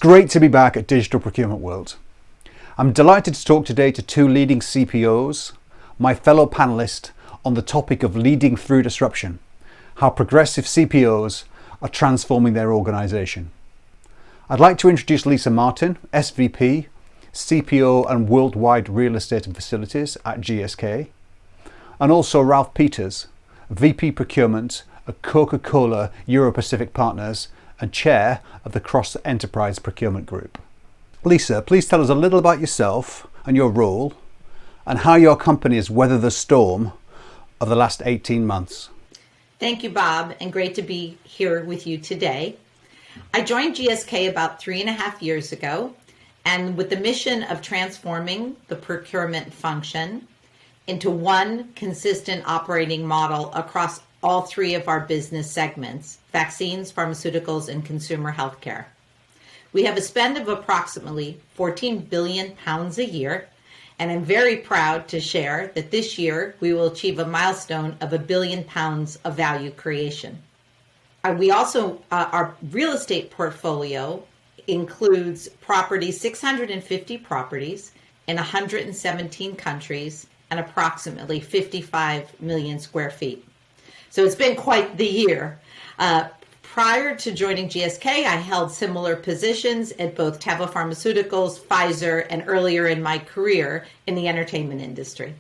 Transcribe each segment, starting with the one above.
great to be back at Digital Procurement World. I'm delighted to talk today to two leading CPOs, my fellow panellists, on the topic of leading through disruption, how progressive CPOs are transforming their organisation. I'd like to introduce Lisa Martin, SVP, CPO and Worldwide Real Estate and Facilities at GSK, and also Ralf Peters, VP Procurement at CocaCola Euro-Pacific Partners and Chair of the Cross Enterprise Procurement Group. Lisa, please tell us a little about yourself and your role and how your company has weathered the storm of the last 18 months. Thank you, Bob, and great to be here with you today. I joined GSK about 3.5 years ago, and with the mission of transforming the procurement function into one consistent operating model across all three of our business segments: vaccines, pharmaceuticals, and consumer healthcare. We have a spend of approximately £14 billion a year, and I'm very proud to share that this year we will achieve a milestone of £1 billion of value creation. We also, our real estate portfolio includes properties, 650 properties in 117 countries and approximately 55 million square feet. So it's been quite the year. Prior to joining GSK, I held similar positions at both Teva Pharmaceuticals, Pfizer, and earlier in my career in the entertainment industry.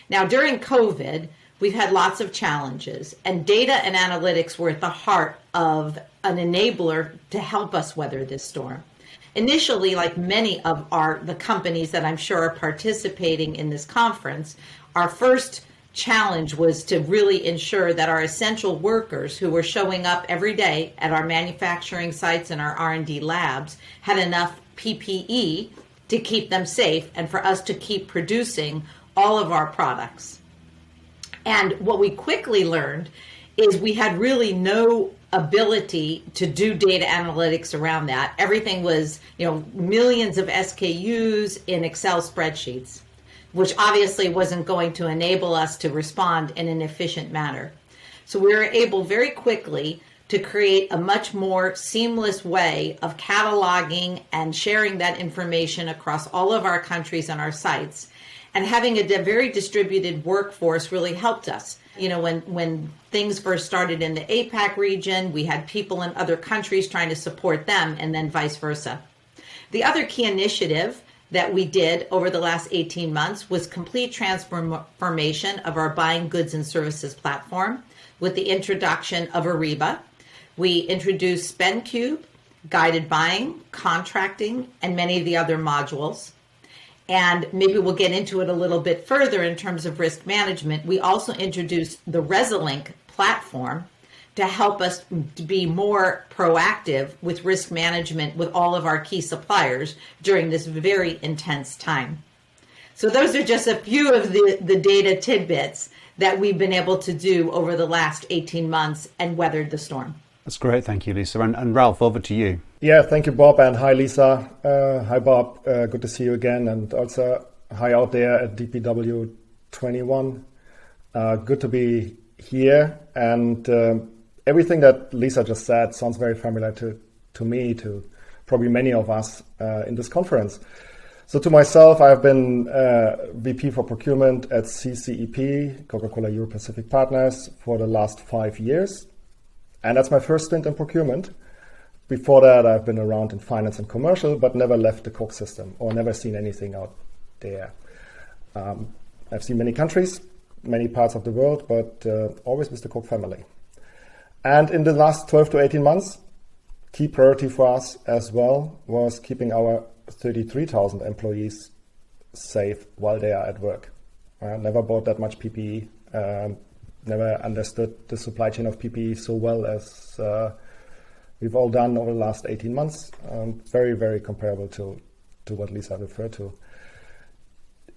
Now, during COVID, we've had lots of challenges, and data and analytics were at the heart of an enabler to help us weather this storm. Initially, like many of the companies that I'm sure are participating in this conference, our first challenge was to really ensure that our essential workers who were showing up every day at our manufacturing sites and our R&D labs had enough PPE to keep them safe and for us to keep producing all of our products. And what we quickly learned is we had really no ability to do data analytics around that. Everything was, millions of SKUs in Excel spreadsheets, which obviously wasn't going to enable us to respond in an efficient manner. So we were able very quickly to create a much more seamless way of cataloging and sharing that information across all of our countries and our sites. And having a very distributed workforce really helped us. When things first started in the APAC region, we had people in other countries trying to support them, and then vice versa. The other key initiative that we did over the last 18 months was complete transformation of our buying goods and services platform with the introduction of Ariba. We introduced SpendCube, guided buying, contracting, and many of the other modules. And maybe we'll get into it a little bit further in terms of risk management. We also introduced the Resilink platform to help us to be more proactive with risk management with all of our key suppliers during this very intense time. So those are just a few of the data tidbits that we've been able to do over the last 18 months and weathered the storm. That's great, thank you, Lisa. And Ralf, over to you. Yeah, thank you, Bob, and hi, Lisa. Hi, Bob. Good to see you again, and also hi out there at DPW 21. Good to be here, and everything that Lisa just said sounds very familiar to me, to probably many of us in this conference. So to myself, I've been VP for procurement at CCEP, Coca-Cola Euro-Pacific Partners, for the last 5 years. And that's my first stint in procurement. Before that, I've been around in finance and commercial, but never left the Coke system or never seen anything out there. I've seen many countries, many parts of the world, but always with the Coke family. And in the last 12 to 18 months, key priority for us as well was keeping our 33,000 employees safe while they are at work. Never bought that much PPE, never understood the supply chain of PPE so well as we've all done over the last 18 months. Very, very comparable to what Lisa referred to.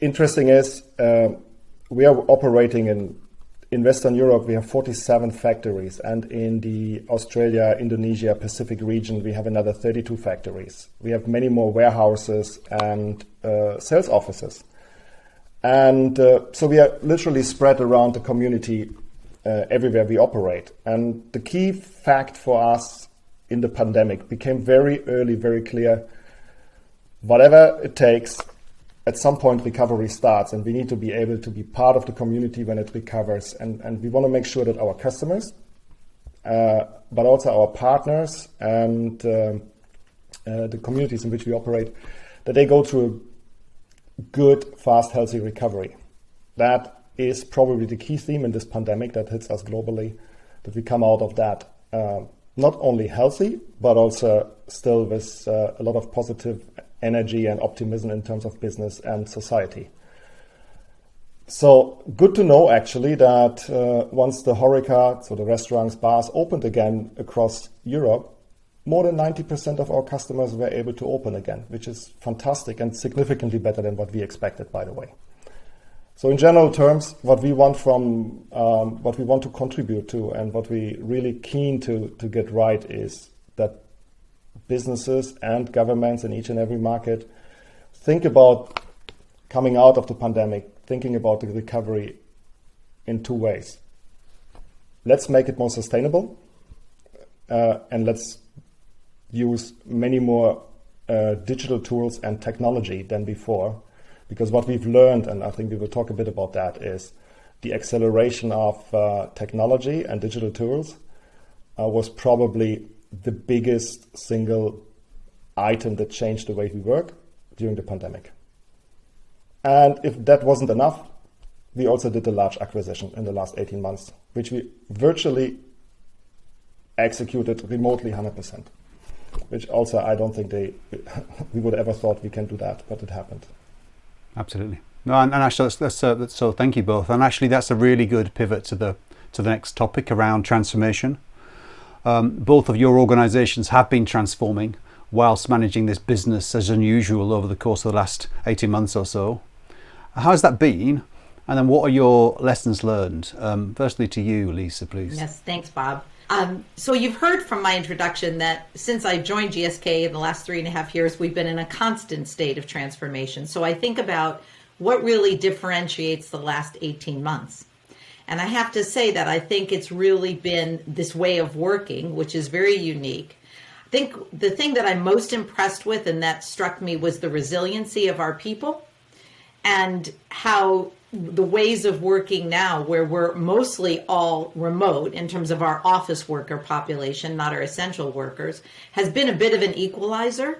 Interesting is we are operating in Western Europe. We have 47 factories, and in the Australia, Indonesia, Pacific region, we have another 32 factories. We have many more warehouses and sales offices. And so we are literally spread around the community everywhere we operate. And the key fact for us in the pandemic became very early, very clear. Whatever it takes, at some point recovery starts, and we need to be able to be part of the community when it recovers. And we want to make sure that our customers, but also our partners and the communities in which we operate, that they go through a good, fast, healthy recovery. That is probably the key theme in this pandemic that hits us globally, that we come out of that not only healthy, but also still with a lot of positive energy and optimism in terms of business and society. So good to know actually that once the HoReCa, so the restaurants, bars opened again across Europe, more than 90% of our customers were able to open again, which is fantastic and significantly better than what we expected, by the way. So in general terms, what we want to contribute to and what we really keen to get right is that businesses and governments in each and every market think about coming out of the pandemic, thinking about the recovery in two ways. Let's make it more sustainable, and let's use many more digital tools and technology than before. Because what we've learned, and I think we will talk a bit about that, is the acceleration of technology and digital tools was probably the biggest single item that changed the way we work during the pandemic. And if that wasn't enough, we also did a large acquisition in the last 18 months, which we virtually executed remotely 100%, which also I don't think we would ever thought we can do that, but it happened. Absolutely. No, and actually, that's so thank you both. And actually, that's a really good pivot to the next topic around transformation. Both of your organisations have been transforming whilst managing this business as unusual over the course of the last 18 months or so. How's that been? And then what are your lessons learned? Firstly to you, Lisa, please. Yes, thanks, Bob. So you've heard from my introduction that since I joined GSK in the last 3.5 years, we've been in a constant state of transformation. So I think about what really differentiates the last 18 months. And I have to say that I think it's really been this way of working, which is very unique. I think the thing that I'm most impressed with and that struck me was the resiliency of our people and how the ways of working now, where we're mostly all remote in terms of our office worker population, not our essential workers, has been a bit of an equalizer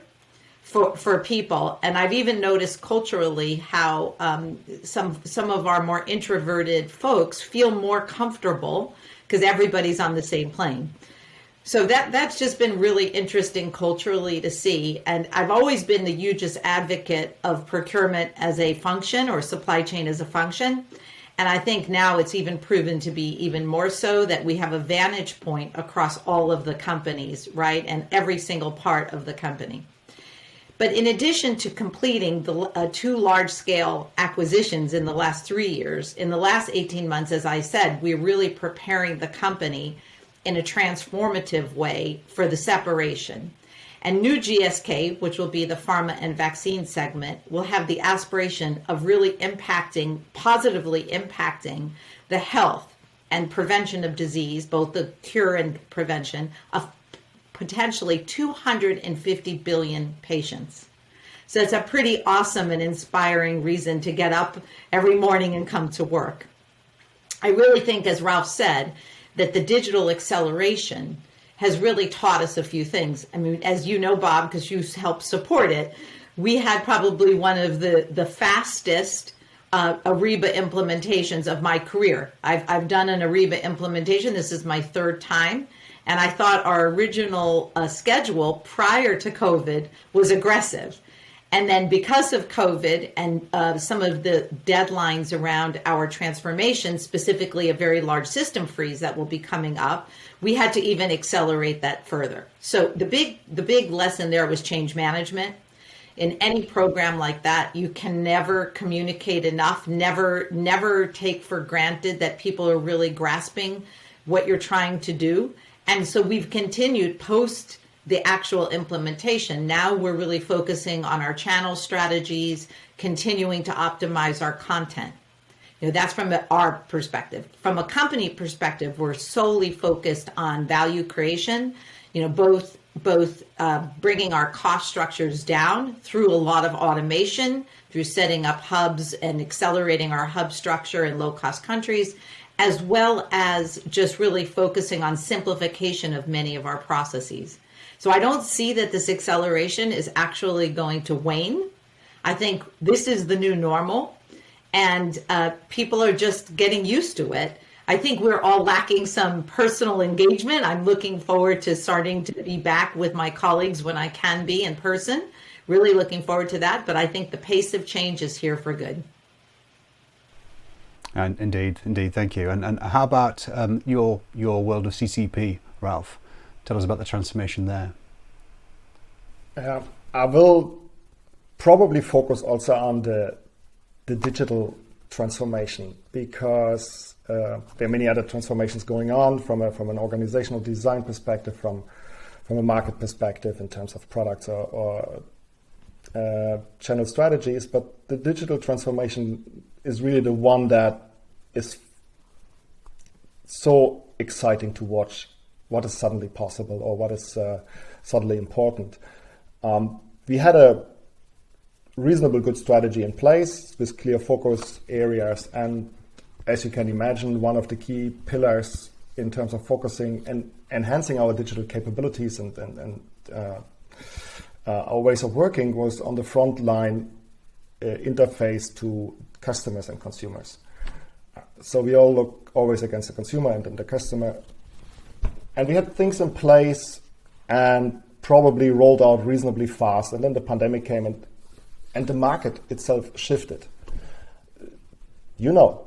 for people. And I've even noticed culturally how some of our more introverted folks feel more comfortable because everybody's on the same plane. So that's just been really interesting culturally to see. And I've always been the hugest advocate of procurement as a function or supply chain as a function. And I think now it's even proven to be even more so that we have a vantage point across all of the companies, right? And every single part of the company. But in addition to completing the two large-scale acquisitions in the last 3 years, in the last 18 months, as I said, we're really preparing the company in a transformative way for the separation. And new GSK, which will be the pharma and vaccine segment, will have the aspiration of really positively impacting the health and prevention of disease, both the cure and prevention of potentially 250 billion patients. So it's a pretty awesome and inspiring reason to get up every morning and come to work. I really think, as Ralf said, that the digital acceleration has really taught us a few things. I mean, as you know, Bob, because you helped support it, we had probably one of the fastest Ariba implementations of my career. I've done an Ariba implementation. This is my third time. And I thought our original schedule prior to COVID was aggressive. And then because of COVID and some of the deadlines around our transformation, specifically a very large system freeze that will be coming up, we had to even accelerate that further. So the big lesson there was change management. In any program like that, you can never communicate enough, never take for granted that people are really grasping what you're trying to do. And so we've continued post the actual implementation. Now we're really focusing on our channel strategies, continuing to optimize our content. That's from our perspective. From a company perspective, we're solely focused on value creation, both both bringing our cost structures down through a lot of automation, through setting up hubs and accelerating our hub structure in low-cost countries, as well as just really focusing on simplification of many of our processes. So I don't see that this acceleration is actually going to wane. I think this is the new normal, and people are just getting used to it. I think we're all lacking some personal engagement. I'm looking forward to starting to be back with my colleagues when I can be in person. Really looking forward to that, but I think the pace of change is here for good. And indeed, thank you. And how about your world of CCP, Ralf? Tell us about the transformation there. I will probably focus also on the digital transformation, because there are many other transformations going on from an organizational design perspective, from a market perspective in terms of products or channel strategies. But the digital transformation is really the one that is so exciting to watch. What is suddenly possible, or what is suddenly important. We had a reasonable good strategy in place with clear focus areas, and as you can imagine, one of the key pillars in terms of focusing and enhancing our digital capabilities and our ways of working was on the front line interface to customers and consumers. So we all look always against the consumer and the customer, and we had things in place and probably rolled out reasonably fast, and then the pandemic came and the market itself shifted.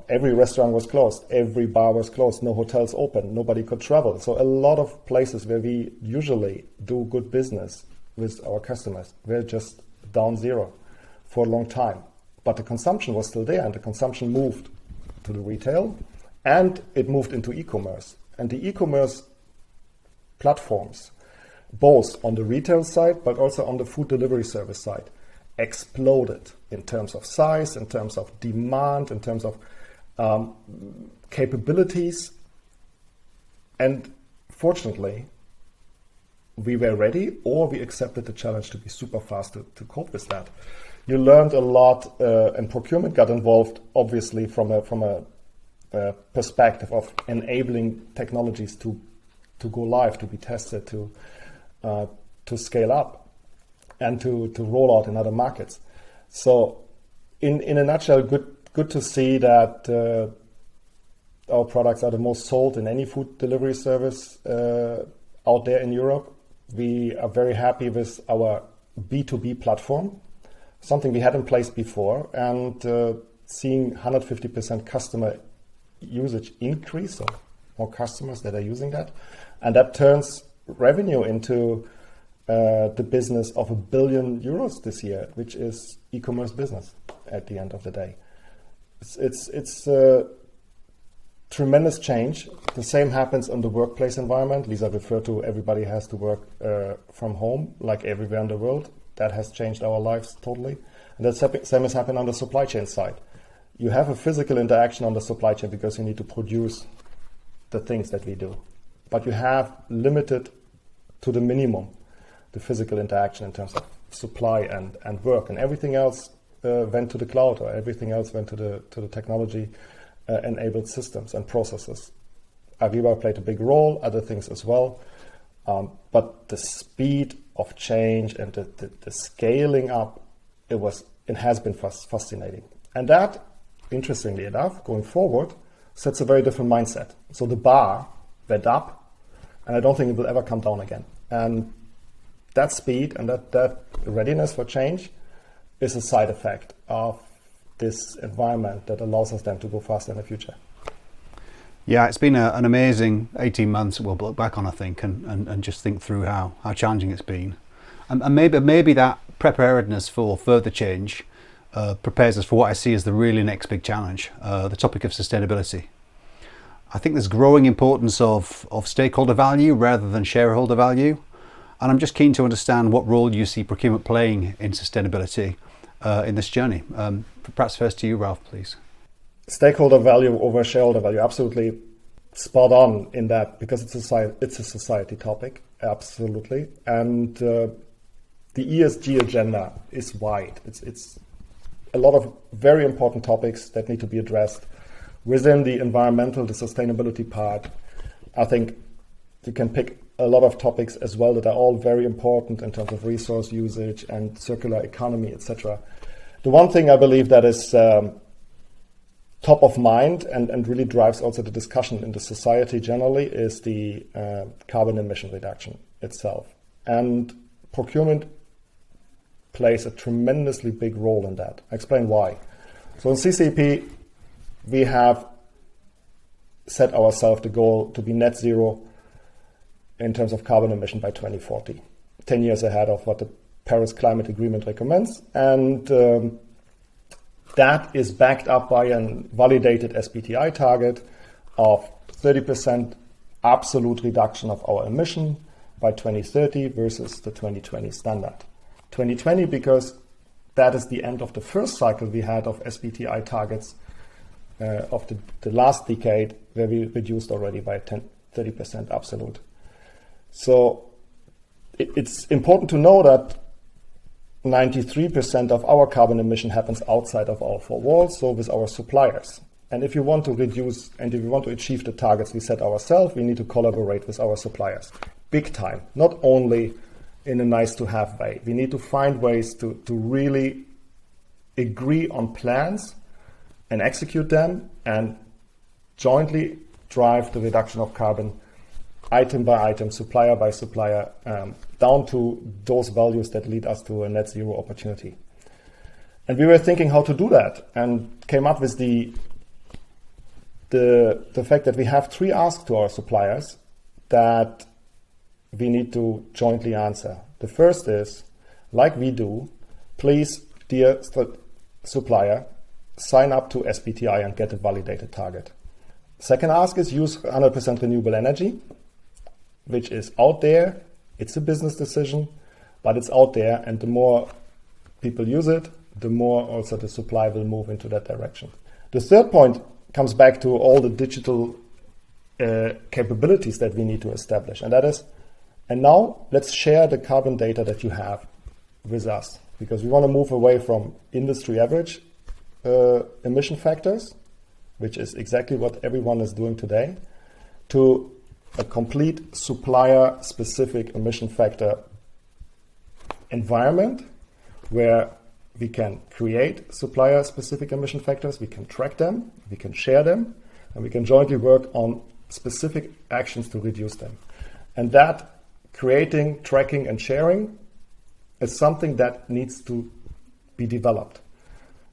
Every restaurant was closed, every bar was closed, no hotels open, nobody could travel. So a lot of places where we usually do good business with our customers were just down zero for a long time. But the consumption was still there, and the consumption moved to the retail, and it moved into e-commerce. And the e-commerce platforms, both on the retail side but also on the food delivery service side, exploded in terms of size, in terms of demand, in terms of capabilities. And fortunately, we were ready, or we accepted the challenge to be super fast to cope with that. You learned a lot, and procurement got involved, obviously, from a perspective of enabling technologies to go live, to be tested, to scale up, and to roll out in other markets. So in a nutshell, good to see that our products are the most sold in any food delivery service out there in Europe. We are very happy with our B2B platform, something we had in place before, and seeing 150% customer usage increase, so more customers that are using that. And that turns revenue into the business of €1 billion this year, which is e-commerce business at the end of the day. It's a tremendous change. The same happens on the workplace environment. Lisa referred to everybody has to work from home, like everywhere in the world. That has changed our lives totally. And the same has happened on the supply chain side. You have a physical interaction on the supply chain because you need to produce the things that we do. But you have limited to the minimum the physical interaction in terms of supply and work, and everything else went to the cloud, or everything else went to the technology enabled systems and processes. Ariba played a big role, other things as well, but the speed of change and the scaling up, it has been fascinating. And that, interestingly enough, going forward, sets a very different mindset. So the bar went up, and I don't think it will ever come down again. And that speed and that readiness for change is a side effect of this environment that allows us then to go faster in the future. Yeah, it's been an amazing 18 months that we'll look back on, I think, and just think through how challenging it's been. And maybe that preparedness for further change prepares us for what I see as the really next big challenge, the topic of sustainability. I think there's growing importance of stakeholder value rather than shareholder value. And I'm just keen to understand what role you see procurement playing in sustainability in this journey. Perhaps first to you, Ralf, please. Stakeholder value over shareholder value, absolutely spot on in that, because it's a society topic. Absolutely. And the ESG agenda is wide. It's a lot of very important topics that need to be addressed within the environmental, the sustainability part. I think you can pick a lot of topics as well that are all very important in terms of resource usage and circular economy, etc. The one thing I believe that is top of mind and really drives also the discussion in the society generally is the carbon emission reduction itself. And procurement plays a tremendously big role in that. I explain why. So in CCP, we have set ourselves the goal to be net zero in terms of carbon emission by 2040, 10 years ahead of what the Paris Climate Agreement recommends. And that is backed up by a validated SBTi target of 30% absolute reduction of our emission by 2030 versus the 2020 standard. 2020 because that is the end of the first cycle we had of SBTi targets of the last decade, where we reduced already by 30% absolute. So it's important to know that 93% of our carbon emission happens outside of our four walls, so with our suppliers. And if you want to reduce and if you want to achieve the targets we set ourselves, we need to collaborate with our suppliers. Big time, not only in a nice to have way. We need to find ways to really agree on plans and execute them and jointly drive the reduction of carbon item by item, supplier by supplier, down to those values that lead us to a net zero opportunity. And we were thinking how to do that and came up with the fact that we have 3 asks to our suppliers that we need to jointly answer. The first is, like we do, please, dear supplier, sign up to SBTi and get a validated target. Second ask is use 100% renewable energy, which is out there. It's a business decision, but it's out there. And the more people use it, the more also the supply will move into that direction. The third point comes back to all the digital capabilities that we need to establish. And that is, and now let's share the carbon data that you have with us, because we want to move away from industry average emission factors, which is exactly what everyone is doing today, to a complete supplier-specific emission factor environment where we can create supplier-specific emission factors, we can track them, we can share them, and we can jointly work on specific actions to reduce them. And that creating, tracking, and sharing is something that needs to be developed.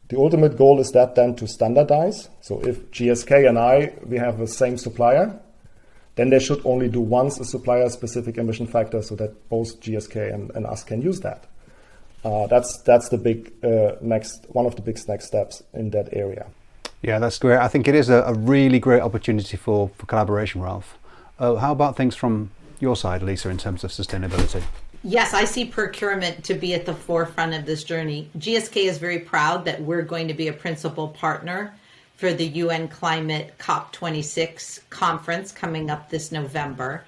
The ultimate goal is that then to standardize. So if GSK and we have the same supplier, then they should only do once a supplier-specific emission factor so that both GSK and us can use that. That's the big one of the big next steps in that area. Yeah, that's great. I think it is a really great opportunity for collaboration, Ralf. How about things from your side, Lisa, in terms of sustainability? Yes, I see procurement to be at the forefront of this journey. GSK is very proud that we're going to be a principal partner for the UN Climate COP26 conference coming up this November.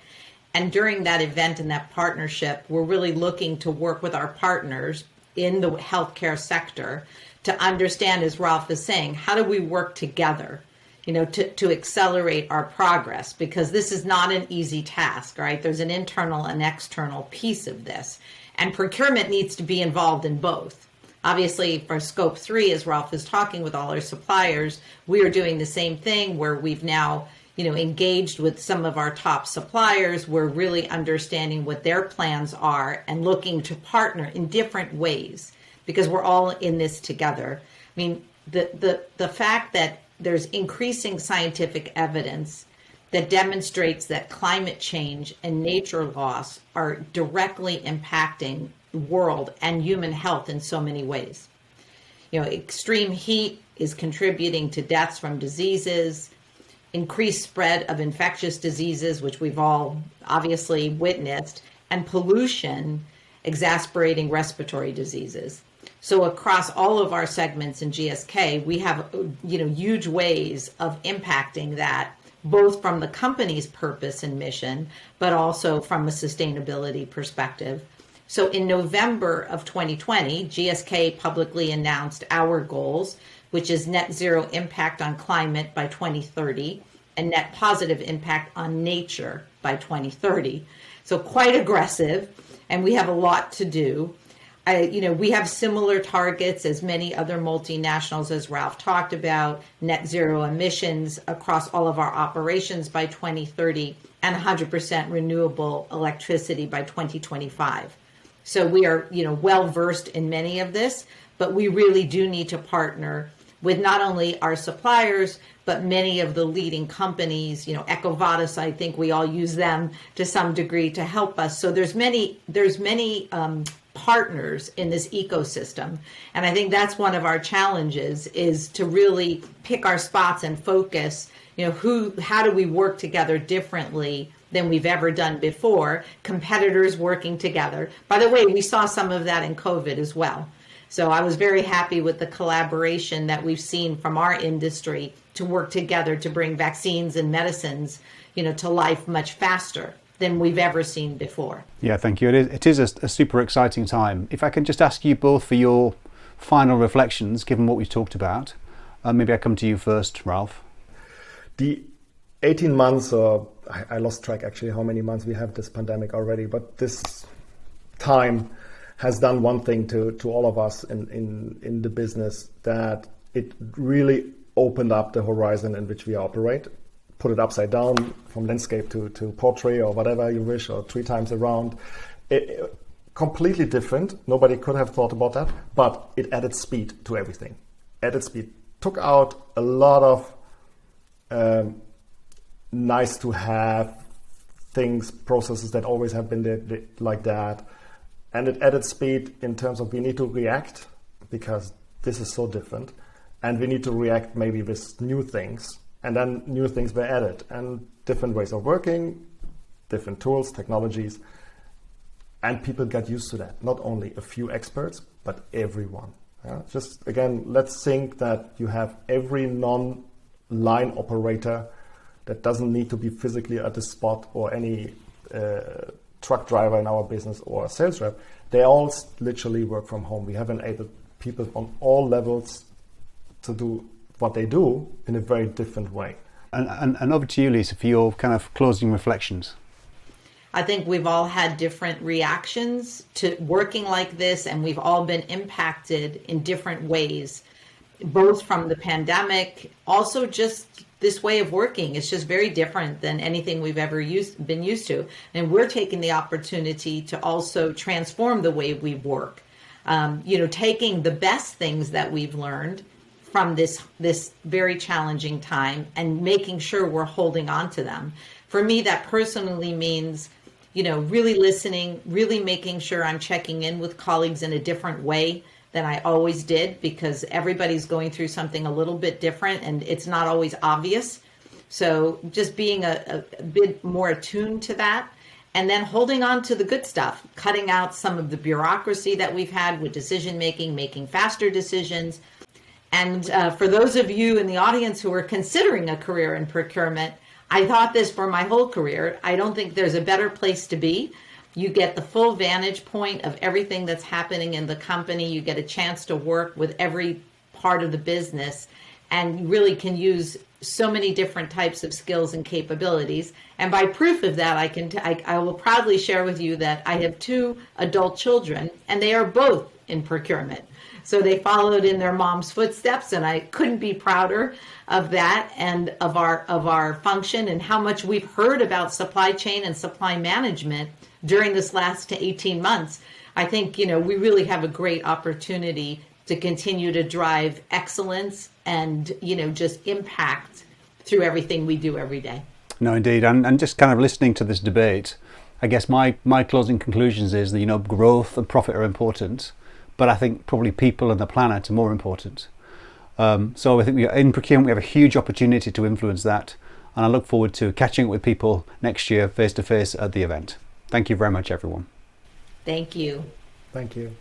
And during that event and that partnership, we're really looking to work with our partners in the healthcare sector to understand, as Ralf is saying, how do we work together, to accelerate our progress? Because this is not an easy task, right? There's an internal and external piece of this. And procurement needs to be involved in both. Obviously, for Scope 3, as Ralf is talking with all our suppliers, we are doing the same thing where we've now engaged with some of our top suppliers. We're really understanding what their plans are and looking to partner in different ways because we're all in this together. I mean, the fact that there's increasing scientific evidence that demonstrates that climate change and nature loss are directly impacting the world and human health in so many ways. Extreme heat is contributing to deaths from diseases, increased spread of infectious diseases, which we've all obviously witnessed, and pollution exacerbating respiratory diseases. So across all of our segments in GSK, we have huge ways of impacting that both from the company's purpose and mission, but also from a sustainability perspective. So in November of 2020, GSK publicly announced our goals, which is net zero impact on climate by 2030 and net positive impact on nature by 2030. So quite aggressive, and we have a lot to do. We have similar targets as many other multinationals, as Ralf talked about, net zero emissions across all of our operations by 2030 and 100% renewable electricity by 2025. So we are, well versed in many of this, but we really do need to partner with not only our suppliers, but many of the leading companies, EcoVadis, I think we all use them to some degree to help us. So there's many partners in this ecosystem. And I think that's one of our challenges, is to really pick our spots and focus, how do we work together differently than we've ever done before, competitors working together. By the way, we saw some of that in COVID as well. So I was very happy with the collaboration that we've seen from our industry to work together to bring vaccines and medicines, to life much faster than we've ever seen before. Yeah, thank you. It is a super exciting time. If I can just ask you both for your final reflections, given what we've talked about. Maybe I come to you first, Ralf. The 18 months, or I lost track actually how many months we have this pandemic already, but this time has done one thing to all of us in the business, that it really opened up the horizon in which we operate, put it upside down from landscape to portrait or whatever you wish, or 3 times around. Completely different. Nobody could have thought about that, but it added speed to everything. Added speed. Took out a lot of nice to have things, processes that always have been there like that. And it added speed in terms of we need to react, because this is so different. And we need to react maybe with new things. And then new things were added, and different ways of working, different tools, technologies. And people got used to that. Not only a few experts, but everyone. Yeah? Just again, let's think that you have every non-line operator that doesn't need to be physically at the spot, or any truck driver in our business or a sales rep. They all literally work from home. We have enabled people on all levels to do what they do in a very different way. And over to you, Lisa, for your kind of closing reflections. I think we've all had different reactions to working like this, and we've all been impacted in different ways, both from the pandemic, also just this way of working. It's just very different than anything we've ever been used to. And we're taking the opportunity to also transform the way we work. Taking the best things that we've learned from this very challenging time and making sure we're holding on to them. For me, that personally means, really listening, really making sure I'm checking in with colleagues in a different way than I always did, because everybody's going through something a little bit different and it's not always obvious. So just being a bit more attuned to that, and then holding on to the good stuff, cutting out some of the bureaucracy that we've had with decision making, making faster decisions. And for those of you in the audience who are considering a career in procurement, I thought this for my whole career. I don't think there's a better place to be. You get the full vantage point of everything that's happening in the company. You get a chance to work with every part of the business, and you really can use so many different types of skills and capabilities. And by proof of that, I will proudly share with you that I have 2 adult children, and they are both in procurement. So they followed in their mom's footsteps, and I couldn't be prouder of that and of our function, and how much we've heard about supply chain and supply management during this last 18 months. I think, we really have a great opportunity to continue to drive excellence and, just impact through everything we do every day. No, indeed. And just kind of listening to this debate, I guess my closing conclusions is that, growth and profit are important, but I think probably people and the planet are more important. So I think in procurement, we have a huge opportunity to influence that. And I look forward to catching up with people next year face to face at the event. Thank you very much, everyone. Thank you. Thank you.